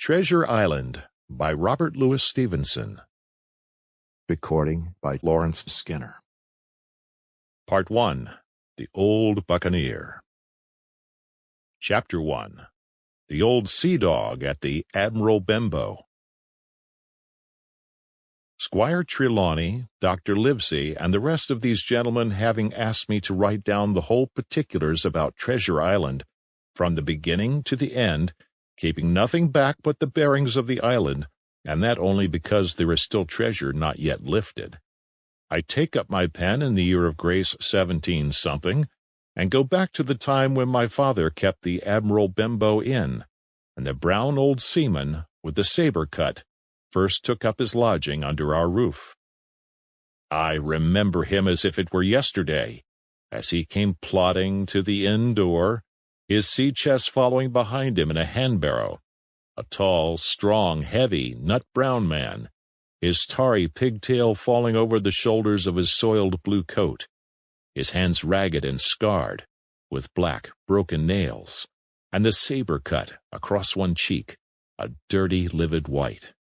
Treasure Island by Robert Louis Stevenson. Recording by Lawrence Skinner. Part 1. The Old Buccaneer. Chapter 1. The Old Sea Dog at the Admiral Benbow. Squire Trelawney, Dr. Livesey, and the rest of these gentlemen having asked me to write down the whole particulars about Treasure Island, from the beginning to the end, keeping nothing back but the bearings of the island, and that only because there is still treasure not yet lifted. I take up my pen in the year of grace 17-something, and go back to the time when my father kept the Admiral Benbow Inn, and the brown old seaman, with the saber cut, first took up his lodging under our roof. I remember him as if it were yesterday, as he came plodding to the inn door, his sea-chest following behind him in a hand-barrow, a tall, strong, heavy, nut-brown man, his tarry pigtail falling over the shoulders of his soiled blue coat, his hands ragged and scarred, with black, broken nails, and the saber cut across one cheek, a dirty, livid white.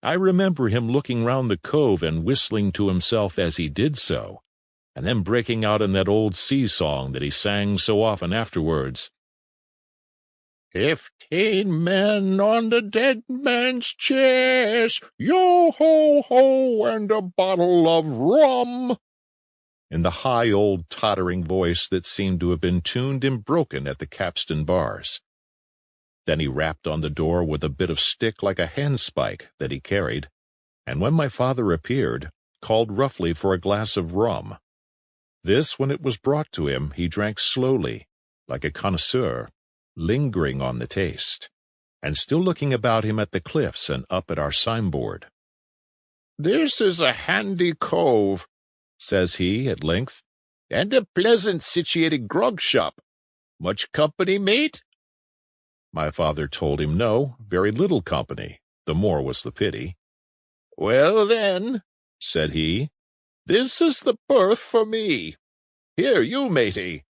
I remember him looking round the cove and whistling to himself as he did so, and then breaking out in that old sea song that he sang so often afterwards. 15 men on the dead man's chest, yo-ho-ho, and a bottle of rum, in the high old tottering voice that seemed to have been tuned and broken at the capstan bars. Then he rapped on the door with a bit of stick like a handspike that he carried, and when my father appeared, called roughly for a glass of rum. This, when it was brought to him, he drank slowly, like a connoisseur, lingering on the taste, and still looking about him at the cliffs and up at our signboard. "This is a handy cove," says he at length, "and a pleasant situated grog shop. Much company, mate?" My father told him no, very little company, the more was the pity. "Well, then," said he, "this is the berth for me. Here, you, matey,"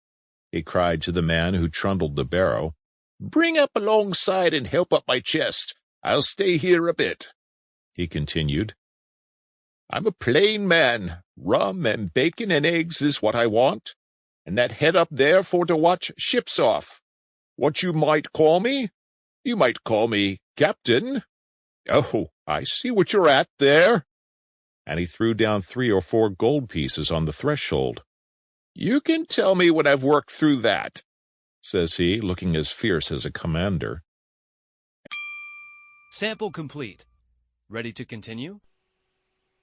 he cried to the man who trundled the barrow, "bring up alongside and help up my chest. I'll stay here a bit," he continued. "I'm a plain man. Rum and bacon and eggs is what I want, and that head up there for to watch ships off. What you might call me? You might call me Captain. Oh, I see what you're at there." And he threw down 3 or 4 gold pieces on the threshold. "You can tell me when I've worked through that," says he, looking as fierce as a commander. Sample complete. Ready to continue?